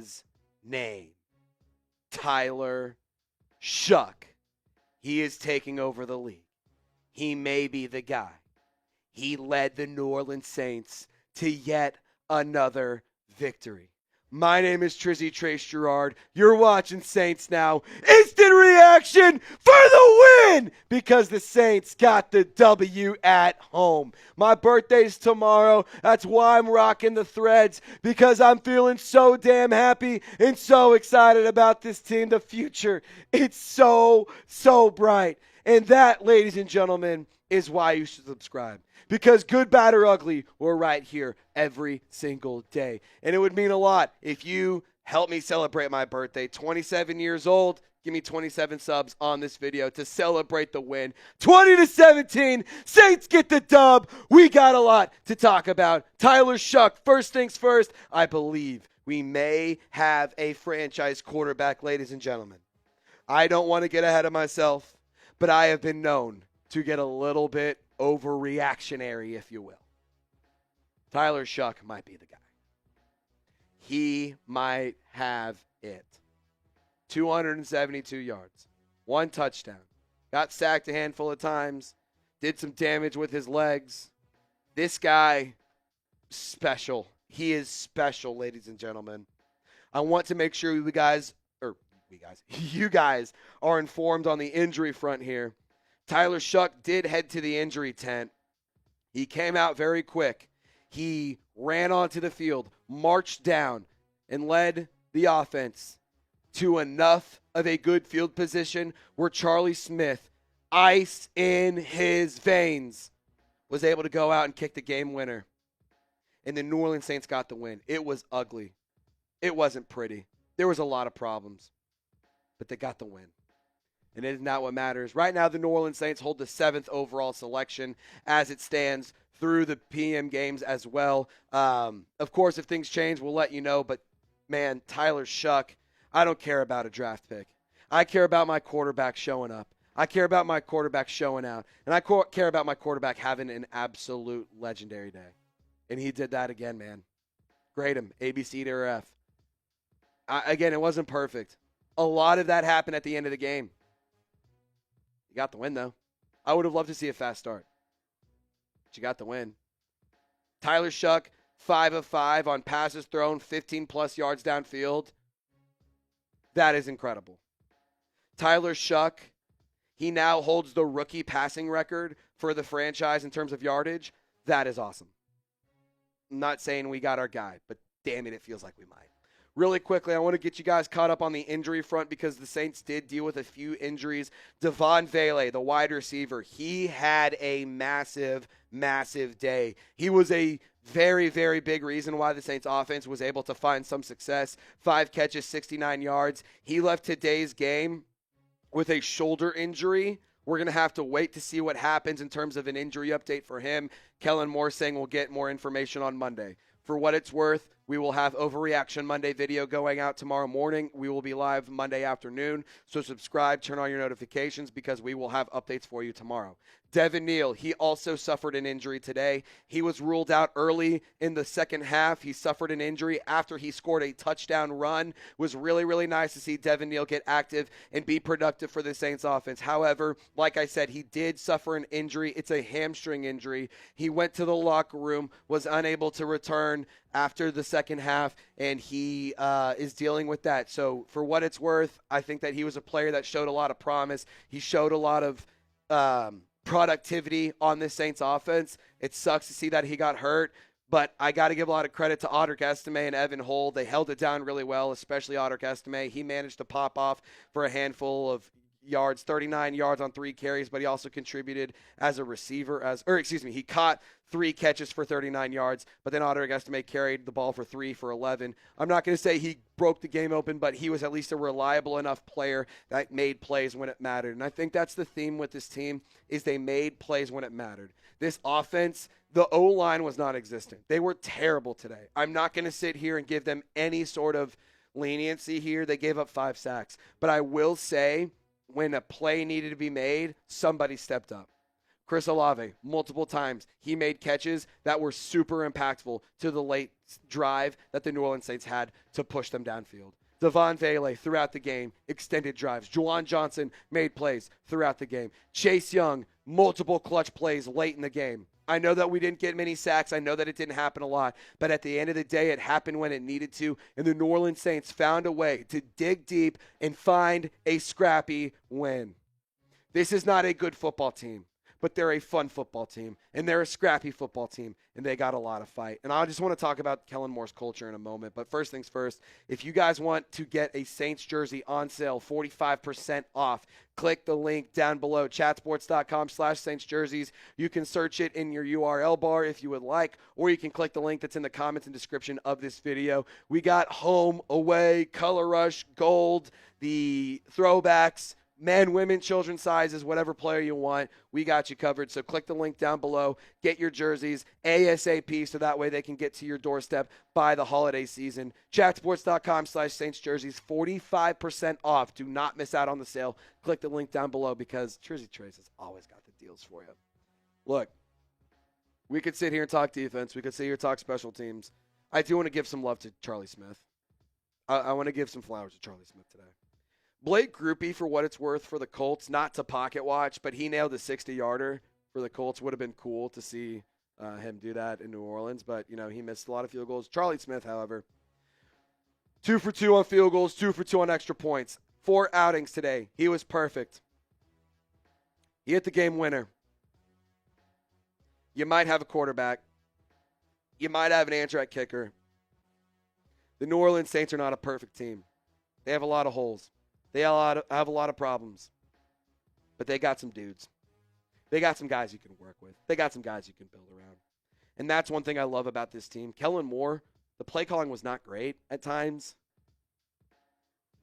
his name. Tyler Shough. He is taking over the league. He may be the guy. He led the New Orleans Saints to yet another victory. My name is Trizzy Trace Girouard. You're watching Saints Now. Instant reaction for the win because the Saints got the W at home. My birthday's tomorrow. That's why I'm rocking the threads, because I'm feeling so damn happy and so excited about this team. The future, it's so bright. And that, ladies and gentlemen, is why you should subscribe. Because good, bad, or ugly, we're right here every single day. And it would mean a lot if you help me celebrate my birthday. 27 years old. Give me 27 subs on this video to celebrate the win. 20-17. Saints get the dub. We got a lot to talk about. Tyler Shough, first things first, I believe we may have a franchise quarterback, ladies and gentlemen. I don't want to get ahead of myself, but I have been known to get a little bit overreactionary, if you will. Tyler Shough might be the guy. He might have it. 272 yards, 1 touchdown. Got sacked a handful of times. Did some damage with his legs. This guy, special. He is special, ladies and gentlemen. I want to make sure you guys are informed on the injury front here. Tyler Shough did head to the injury tent. He came out very quick. He ran onto the field, marched down, and led the offense to enough of a good field position where Charlie Smith, ice in his veins, was able to go out and kick the game winner. And the New Orleans Saints got the win. It was ugly. It wasn't pretty. There was a lot of problems. But they got the win. And it is not what matters. Right now, the New Orleans Saints hold the 7th overall selection as it stands through the PM games as well. Of course, if things change, we'll let you know. But, man, Tyler Shough, I don't care about a draft pick. I care about my quarterback showing up. I care about my quarterback showing out. And I care about my quarterback having an absolute legendary day. And he did that again, man. Grade him. A, B, C, D, or F. Again, it wasn't perfect. A lot of that happened at the end of the game. You got the win, though. I would have loved to see a fast start. But you got the win. Tyler Shough, 5 of 5 on passes thrown, 15-plus yards downfield. That is incredible. Tyler Shough, he now holds the rookie passing record for the franchise in terms of yardage. That is awesome. I'm not saying we got our guy, but damn it feels like we might. Really quickly, I want to get you guys caught up on the injury front because the Saints did deal with a few injuries. Devaughn Vele, the wide receiver, he had a massive day. He was a very, very big reason why the Saints offense was able to find some success. 5 catches, 69 yards. He left today's game with a shoulder injury. We're going to have to wait to see what happens in terms of an injury update for him. Kellen Moore saying we'll get more information on Monday. For what it's worth, we will have Overreaction Monday video going out tomorrow morning. We will be live Monday afternoon. So subscribe, turn on your notifications because we will have updates for you tomorrow. Devin Neal, he also suffered an injury today. He was ruled out early in the second half. He suffered an injury after he scored a touchdown run. It was really, really nice to see Devin Neal get active and be productive for the Saints offense. However, like I said, he did suffer an injury. It's a hamstring injury. He went to the locker room, was unable to return after the second half, and he is dealing with that. So for what it's worth, I think that he was a player that showed a lot of promise. He showed a lot of productivity on this Saints offense. It sucks to see that he got hurt, but I got to give a lot of credit to Audric Estime and Evan Hull. They held it down really well, especially Audric Estime. He managed to pop off for a handful of yards, 39 yards on 3 carries, but he also contributed as a receiver, he caught 3 catches for 39 yards, but then Audric Estime carried the ball for 3 for 11. I'm not going to say he broke the game open, but he was at least a reliable enough player that made plays when it mattered. And I think that's the theme with this team is they made plays when it mattered. This offense, the O-line was non-existent. They were terrible today. I'm not going to sit here and give them any sort of leniency here. They gave up 5 sacks. But I will say when a play needed to be made, somebody stepped up. Chris Olave, multiple times, he made catches that were super impactful to the late drive that the New Orleans Saints had to push them downfield. Devaughn Vele throughout the game, extended drives. Juwan Johnson made plays throughout the game. Chase Young, multiple clutch plays late in the game. I know that we didn't get many sacks. I know that it didn't happen a lot. But at the end of the day, it happened when it needed to. And the New Orleans Saints found a way to dig deep and find a scrappy win. This is not a good football team, but they're a fun football team, and they're a scrappy football team, and they got a lot of fight. And I just want to talk about Kellen Moore's culture in a moment. But first things first, if you guys want to get a Saints jersey on sale, 45% off, click the link down below, chatsports.com/Saints jerseys. You can search it in your URL bar if you would like, or you can click the link that's in the comments and description of this video. We got home, away, color rush, gold, the throwbacks, men, women, children sizes, whatever player you want, we got you covered. So click the link down below, get your jerseys ASAP so that way they can get to your doorstep by the holiday season. Chatsports.com/Saints jerseys, 45% off. Do not miss out on the sale. Click the link down below because Trizzy Trace has always got the deals for you. Look, we could sit here and talk defense. We could sit here and talk special teams. I do want to give some love to Charlie Smith. I want to give some flowers to Charlie Smith today. Blake Groupie, for what it's worth for the Colts, not to pocket watch, but he nailed a 60-yarder for the Colts. Would have been cool to see him do that in New Orleans, but, he missed a lot of field goals. Charlie Smith, however, 2 for 2 on field goals, 2 for 2 on extra points. 4 outings today. He was perfect. He hit the game winner. You might have a quarterback. You might have an answer at kicker. The New Orleans Saints are not a perfect team. They have a lot of holes. They have a lot of problems. But they got some dudes. They got some guys you can work with. They got some guys you can build around. And that's one thing I love about this team. Kellen Moore, the play calling was not great at times.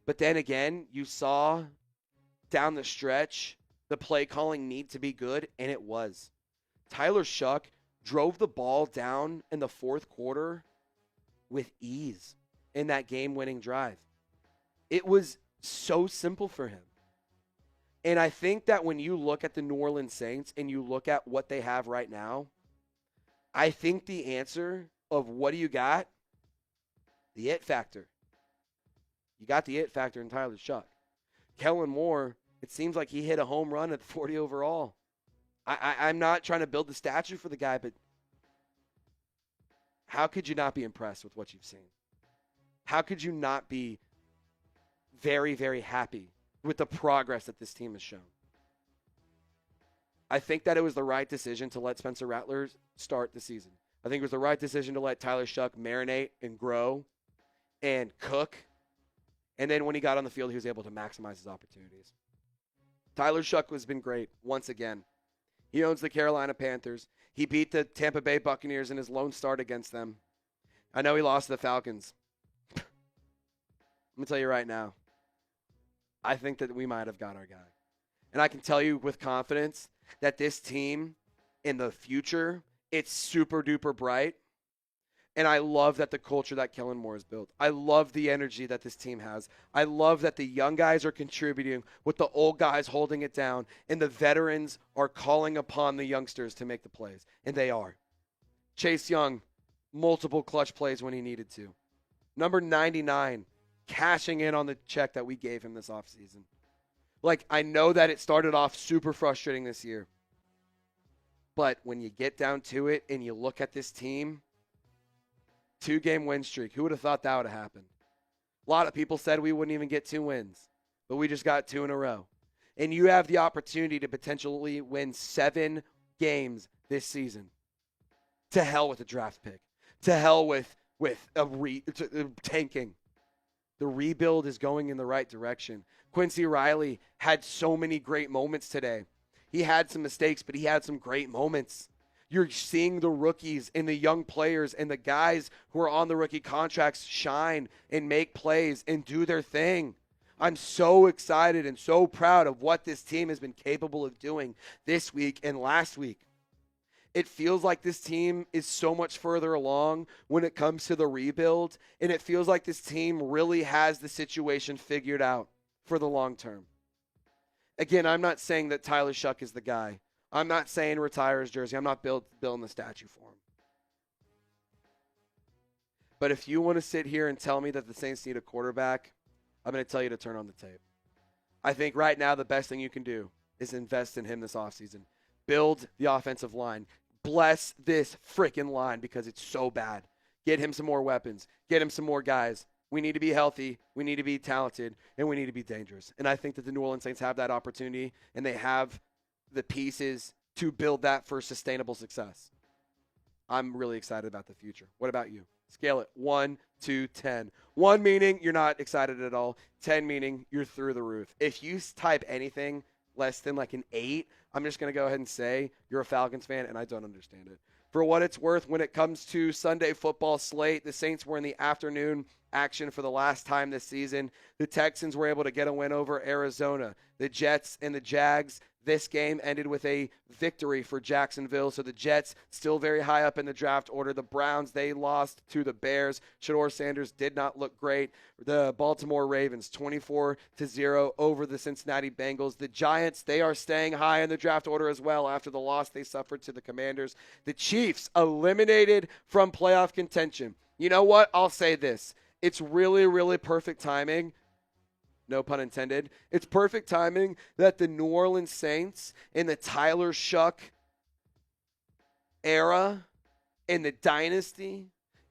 But then again, you saw down the stretch the play calling need to be good, and it was. Tyler Shough drove the ball down in the fourth quarter with ease in that game-winning drive. It was so simple for him. And I think that when you look at the New Orleans Saints and you look at what they have right now, I think the answer of what do you got? The it factor. You got the it factor in Tyler Shough. Kellen Moore, it seems like he hit a home run at 40 overall. I'm not trying to build the statue for the guy, but how could you not be impressed with what you've seen? How could you not be very, very happy with the progress that this team has shown? I think that it was the right decision to let Spencer Rattler start the season. I think it was the right decision to let Tyler Shough marinate and grow and cook. And then when he got on the field, he was able to maximize his opportunities. Tyler Shough has been great once again. He owns the Carolina Panthers. He beat the Tampa Bay Buccaneers in his lone start against them. I know he lost to the Falcons. I'm going to tell you right now, I think that we might have got our guy. And I can tell you with confidence that this team in the future, it's super duper bright. And I love that the culture that Kellen Moore has built. I love the energy that this team has. I love that the young guys are contributing with the old guys holding it down. And the veterans are calling upon the youngsters to make the plays. And they are. Chase Young, multiple clutch plays when he needed to. Number 99, cashing in on the check that we gave him this offseason. Like, I know that it started off super frustrating this year. But when you get down to it and you look at this team, 2-game win streak. Who would have thought that would have happened? A lot of people said we wouldn't even get 2 wins, but we just got 2 in a row. And you have the opportunity to potentially win 7 games this season. To hell with a draft pick. To hell with tanking. The rebuild is going in the right direction. Quincy Riley had so many great moments today. He had some mistakes, but he had some great moments. You're seeing the rookies and the young players and the guys who are on the rookie contracts shine and make plays and do their thing. I'm so excited and so proud of what this team has been capable of doing this week and last week. It feels like this team is so much further along when it comes to the rebuild, and it feels like this team really has the situation figured out for the long term. Again, I'm not saying that Tyler Shough is the guy. I'm not saying retire his jersey. I'm not building the statue for him. But if you want to sit here and tell me that the Saints need a quarterback, I'm going to tell you to turn on the tape. I think right now the best thing you can do is invest in him this offseason. Build the offensive line. Bless this freaking line because it's so bad. Get him some more weapons. Get him some more guys. We need to be healthy. We need to be talented. And we need to be dangerous. And I think that the New Orleans Saints have that opportunity, and they have the pieces to build that for sustainable success. I'm really excited about the future. What about you? Scale it 1 to 10. 1 meaning you're not excited at all. 10 meaning you're through the roof. If you type anything less than like an 8, I'm just going to go ahead and say you're a Falcons fan, and I don't understand it. For what it's worth, when it comes to Sunday football slate, the Saints were in the afternoon action for the last time this season. The Texans were able to get a win over Arizona. The Jets and the Jags, this game ended with a victory for Jacksonville. So the Jets still very high up in the draft order. The Browns, they lost to the Bears. Shedeur Sanders did not look great. The Baltimore Ravens, 24-0 over the Cincinnati Bengals. The Giants, they are staying high in the draft order as well after the loss they suffered to the Commanders. The Chiefs eliminated from playoff contention. You know what? I'll say this. It's really, really perfect timing. No pun intended. It's perfect timing that the New Orleans Saints in the Tyler Shough era in the dynasty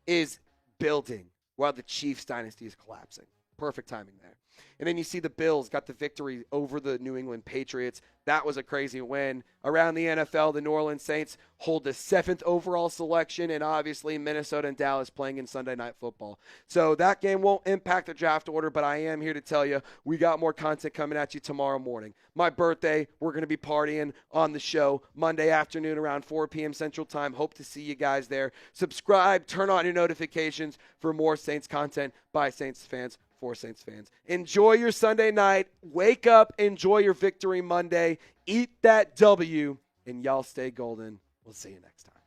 is building while the Chiefs dynasty is collapsing. Perfect timing there. And then you see the Bills got the victory over the New England Patriots. That was a crazy win. Around the NFL, the New Orleans Saints hold the 7th overall selection, and obviously Minnesota and Dallas playing in Sunday Night Football. So that game won't impact the draft order, but I am here to tell you we got more content coming at you tomorrow morning. My birthday, we're going to be partying on the show Monday afternoon around 4 p.m. Central Time. Hope to see you guys there. Subscribe, turn on your notifications for more Saints content by Saints fans. For Saints fans. Enjoy your Sunday night. Wake up. Enjoy your victory Monday. Eat that W. And y'all stay golden. We'll see you next time.